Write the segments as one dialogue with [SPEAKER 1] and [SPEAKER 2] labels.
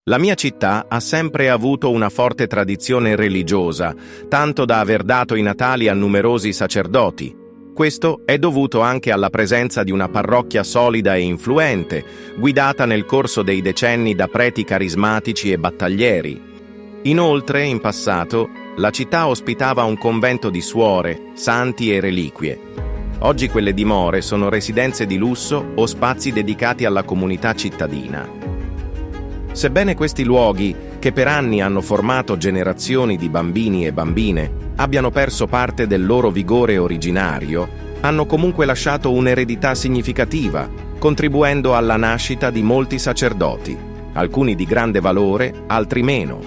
[SPEAKER 1] La mia città ha sempre avuto una forte tradizione religiosa, tanto da aver dato i natali a numerosi sacerdoti. Questo è dovuto anche alla presenza di una parrocchia solida e influente, guidata nel corso dei decenni da preti carismatici e battaglieri. Inoltre, in passato, la città ospitava un convento di suore, santi e reliquie. Oggi quelle dimore sono residenze di lusso o spazi dedicati alla comunità cittadina. Sebbene questi luoghi, che per anni hanno formato generazioni di bambini e bambine, abbiano perso parte del loro vigore originario, hanno comunque lasciato un'eredità significativa, contribuendo alla nascita di molti sacerdoti, alcuni di grande valore, altri meno.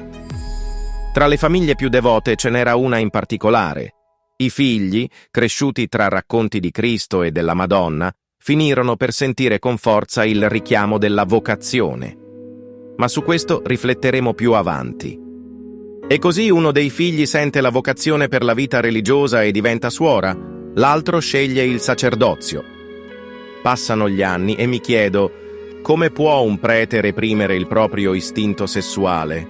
[SPEAKER 1] Tra le famiglie più devote ce n'era una in particolare. I figli, cresciuti tra racconti di Cristo e della Madonna, finirono per sentire con forza il richiamo della vocazione. Ma su questo rifletteremo più avanti. E così uno dei figli sente la vocazione per la vita religiosa e diventa suora, l'altro sceglie il sacerdozio. Passano gli anni e mi chiedo, come può un prete reprimere il proprio istinto sessuale?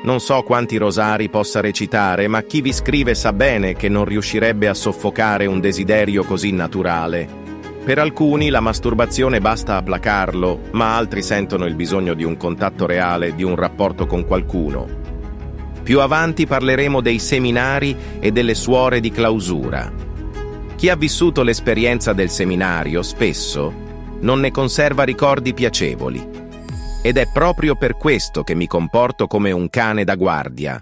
[SPEAKER 1] Non so quanti rosari possa recitare, ma chi vi scrive sa bene che non riuscirebbe a soffocare un desiderio così naturale. Per alcuni la masturbazione basta a placarlo, ma altri sentono il bisogno di un contatto reale, di un rapporto con qualcuno. Più avanti parleremo dei seminari e delle suore di clausura. Chi ha vissuto l'esperienza del seminario spesso non ne conserva ricordi piacevoli. Ed è proprio per questo che mi comporto come un cane da guardia.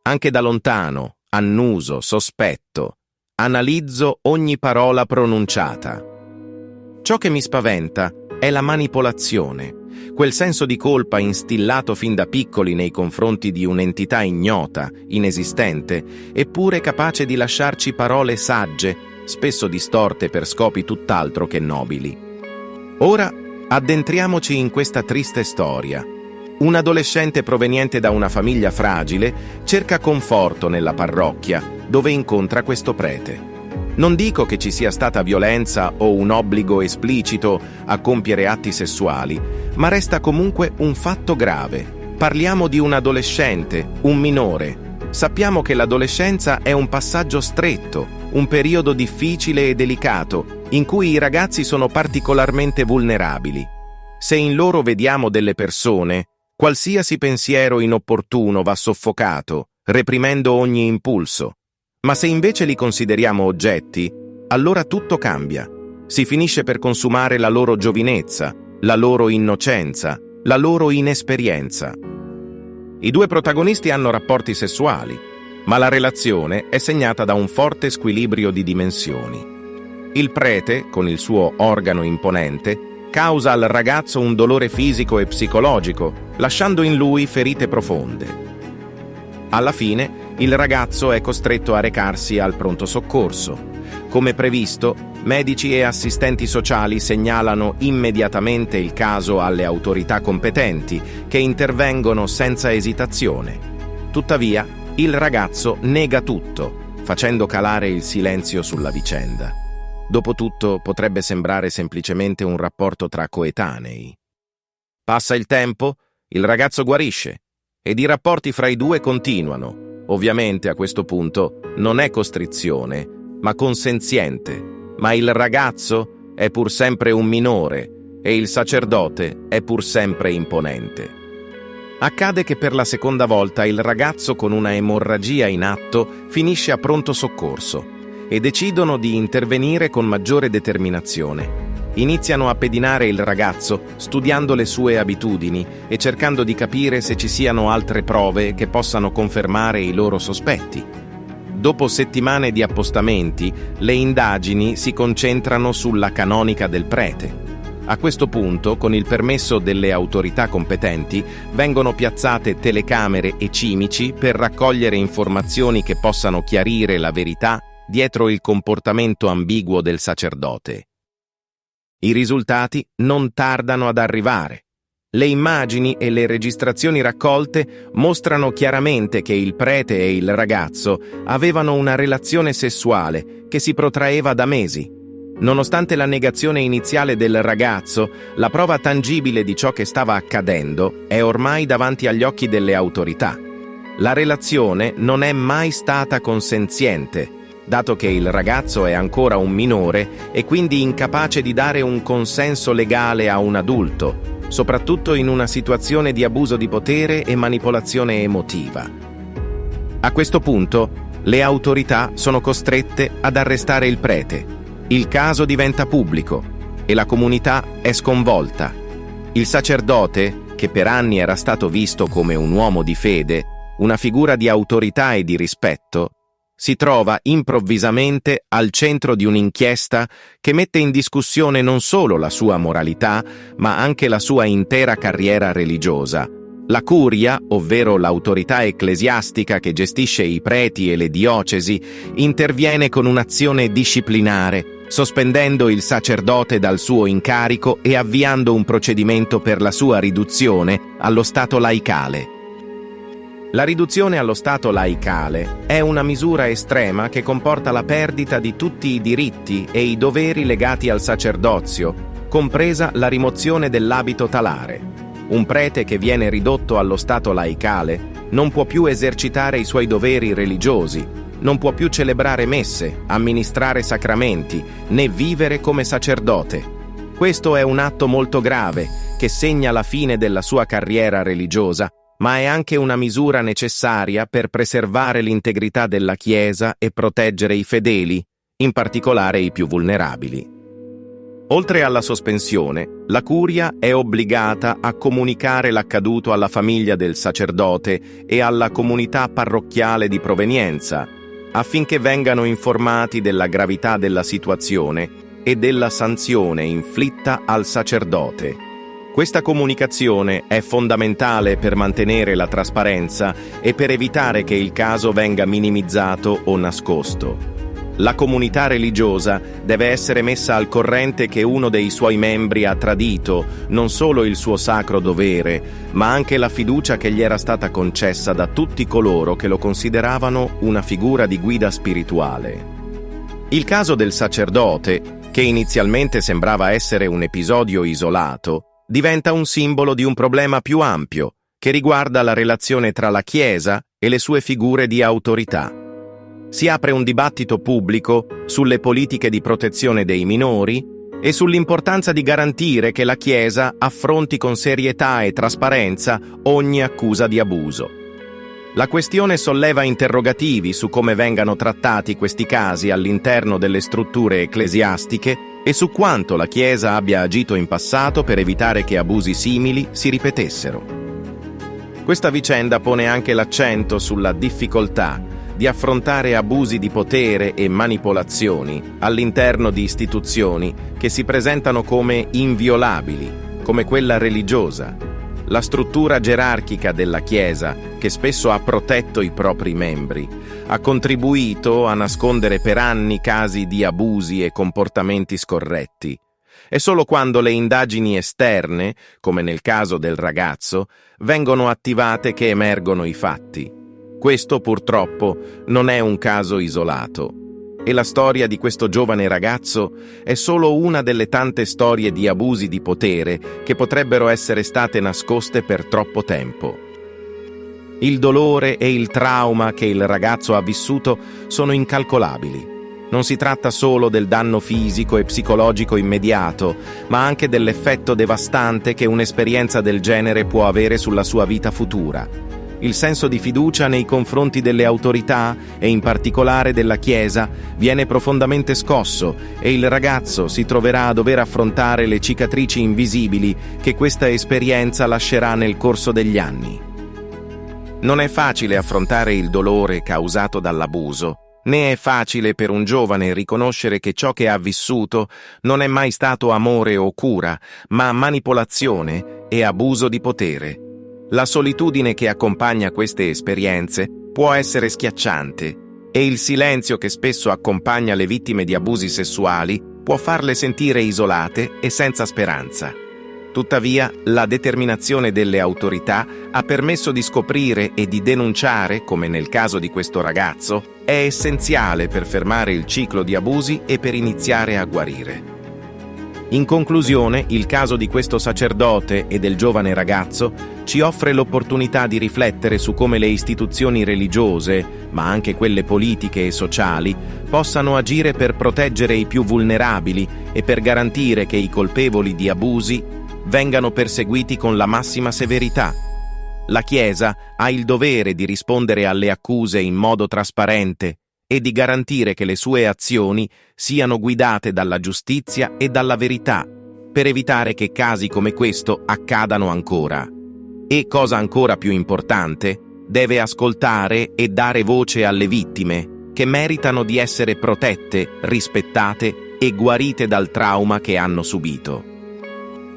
[SPEAKER 1] Anche da lontano, annuso, sospetto, analizzo ogni parola pronunciata. Ciò che mi spaventa è la manipolazione, quel senso di colpa instillato fin da piccoli nei confronti di un'entità ignota, inesistente, eppure capace di lasciarci parole sagge, spesso distorte per scopi tutt'altro che nobili. Ora addentriamoci in questa triste storia. Un adolescente proveniente da una famiglia fragile cerca conforto nella parrocchia, dove incontra questo prete. Non dico che ci sia stata violenza o un obbligo esplicito a compiere atti sessuali, ma resta comunque un fatto grave. Parliamo di un adolescente, un minore. Sappiamo che l'adolescenza è un passaggio stretto, un periodo difficile e delicato, in cui i ragazzi sono particolarmente vulnerabili. Se in loro vediamo delle persone, qualsiasi pensiero inopportuno va soffocato, reprimendo ogni impulso. Ma se invece li consideriamo oggetti, allora tutto cambia. Si finisce per consumare la loro giovinezza, la loro innocenza, la loro inesperienza. I due protagonisti hanno rapporti sessuali, ma la relazione è segnata da un forte squilibrio di dimensioni. Il prete, con il suo organo imponente, causa al ragazzo un dolore fisico e psicologico, lasciando in lui ferite profonde. Alla fine, il ragazzo è costretto a recarsi al pronto soccorso. Come previsto, medici e assistenti sociali segnalano immediatamente il caso alle autorità competenti, che intervengono senza esitazione. Tuttavia, il ragazzo nega tutto, facendo calare il silenzio sulla vicenda. Dopotutto, potrebbe sembrare semplicemente un rapporto tra coetanei. Passa il tempo, il ragazzo guarisce, ed i rapporti fra i due continuano. Ovviamente a questo punto non è costrizione, ma consenziente, ma il ragazzo è pur sempre un minore e il sacerdote è pur sempre imponente. Accade che per la seconda volta il ragazzo con una emorragia in atto finisce a pronto soccorso e decidono di intervenire con maggiore determinazione. Iniziano a pedinare il ragazzo, studiando le sue abitudini e cercando di capire se ci siano altre prove che possano confermare i loro sospetti. Dopo settimane di appostamenti, le indagini si concentrano sulla canonica del prete. A questo punto, con il permesso delle autorità competenti, vengono piazzate telecamere e cimici per raccogliere informazioni che possano chiarire la verità dietro il comportamento ambiguo del sacerdote. I risultati non tardano ad arrivare. Le immagini e le registrazioni raccolte mostrano chiaramente che il prete e il ragazzo avevano una relazione sessuale che si protraeva da mesi. Nonostante la negazione iniziale del ragazzo, la prova tangibile di ciò che stava accadendo è ormai davanti agli occhi delle autorità. La relazione non è mai stata consenziente, dato che il ragazzo è ancora un minore e quindi incapace di dare un consenso legale a un adulto, soprattutto in una situazione di abuso di potere e manipolazione emotiva. A questo punto, le autorità sono costrette ad arrestare il prete. Il caso diventa pubblico e la comunità è sconvolta. Il sacerdote, che per anni era stato visto come un uomo di fede, una figura di autorità e di rispetto, si trova improvvisamente al centro di un'inchiesta che mette in discussione non solo la sua moralità, ma anche la sua intera carriera religiosa. La curia, ovvero l'autorità ecclesiastica che gestisce i preti e le diocesi, interviene con un'azione disciplinare, sospendendo il sacerdote dal suo incarico e avviando un procedimento per la sua riduzione allo stato laicale. La riduzione allo stato laicale è una misura estrema che comporta la perdita di tutti i diritti e i doveri legati al sacerdozio, compresa la rimozione dell'abito talare. Un prete che viene ridotto allo stato laicale non può più esercitare i suoi doveri religiosi, non può più celebrare messe, amministrare sacramenti, né vivere come sacerdote. Questo è un atto molto grave che segna la fine della sua carriera religiosa, ma è anche una misura necessaria per preservare l'integrità della Chiesa e proteggere i fedeli, in particolare i più vulnerabili. Oltre alla sospensione, la curia è obbligata a comunicare l'accaduto alla famiglia del sacerdote e alla comunità parrocchiale di provenienza, affinché vengano informati della gravità della situazione e della sanzione inflitta al sacerdote. Questa comunicazione è fondamentale per mantenere la trasparenza e per evitare che il caso venga minimizzato o nascosto. La comunità religiosa deve essere messa al corrente che uno dei suoi membri ha tradito non solo il suo sacro dovere, ma anche la fiducia che gli era stata concessa da tutti coloro che lo consideravano una figura di guida spirituale. Il caso del sacerdote, che inizialmente sembrava essere un episodio isolato, diventa un simbolo di un problema più ampio, che riguarda la relazione tra la Chiesa e le sue figure di autorità. Si apre un dibattito pubblico sulle politiche di protezione dei minori e sull'importanza di garantire che la Chiesa affronti con serietà e trasparenza ogni accusa di abuso. La questione solleva interrogativi su come vengano trattati questi casi all'interno delle strutture ecclesiastiche e su quanto la Chiesa abbia agito in passato per evitare che abusi simili si ripetessero. Questa vicenda pone anche l'accento sulla difficoltà di affrontare abusi di potere e manipolazioni all'interno di istituzioni che si presentano come inviolabili, come quella religiosa. La struttura gerarchica della Chiesa, che spesso ha protetto i propri membri, ha contribuito a nascondere per anni casi di abusi e comportamenti scorretti. È solo quando le indagini esterne, come nel caso del ragazzo, vengono attivate che emergono i fatti. Questo purtroppo non è un caso isolato e la storia di questo giovane ragazzo è solo una delle tante storie di abusi di potere che potrebbero essere state nascoste per troppo tempo. Il dolore e il trauma che il ragazzo ha vissuto sono incalcolabili. Non si tratta solo del danno fisico e psicologico immediato, ma anche dell'effetto devastante che un'esperienza del genere può avere sulla sua vita futura. Il senso di fiducia nei confronti delle autorità, e in particolare della Chiesa, viene profondamente scosso e il ragazzo si troverà a dover affrontare le cicatrici invisibili che questa esperienza lascerà nel corso degli anni. Non è facile affrontare il dolore causato dall'abuso, né è facile per un giovane riconoscere che ciò che ha vissuto non è mai stato amore o cura, ma manipolazione e abuso di potere. La solitudine che accompagna queste esperienze può essere schiacciante e il silenzio che spesso accompagna le vittime di abusi sessuali può farle sentire isolate e senza speranza. Tuttavia, la determinazione delle autorità ha permesso di scoprire e di denunciare, come nel caso di questo ragazzo, è essenziale per fermare il ciclo di abusi e per iniziare a guarire. In conclusione, il caso di questo sacerdote e del giovane ragazzo ci offre l'opportunità di riflettere su come le istituzioni religiose, ma anche quelle politiche e sociali, possano agire per proteggere i più vulnerabili e per garantire che i colpevoli di abusi vengano perseguiti con la massima severità. La Chiesa ha il dovere di rispondere alle accuse in modo trasparente e di garantire che le sue azioni siano guidate dalla giustizia e dalla verità, per evitare che casi come questo accadano ancora. E, cosa ancora più importante, deve ascoltare e dare voce alle vittime, che meritano di essere protette, rispettate e guarite dal trauma che hanno subito.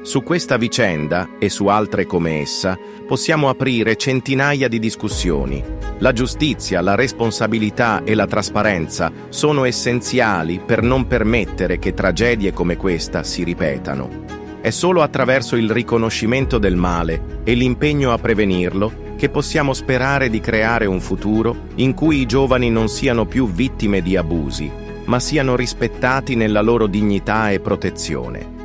[SPEAKER 1] Su questa vicenda, e su altre come essa, possiamo aprire centinaia di discussioni. La giustizia, la responsabilità e la trasparenza sono essenziali per non permettere che tragedie come questa si ripetano. È solo attraverso il riconoscimento del male e l'impegno a prevenirlo che possiamo sperare di creare un futuro in cui i giovani non siano più vittime di abusi, ma siano rispettati nella loro dignità e protezione.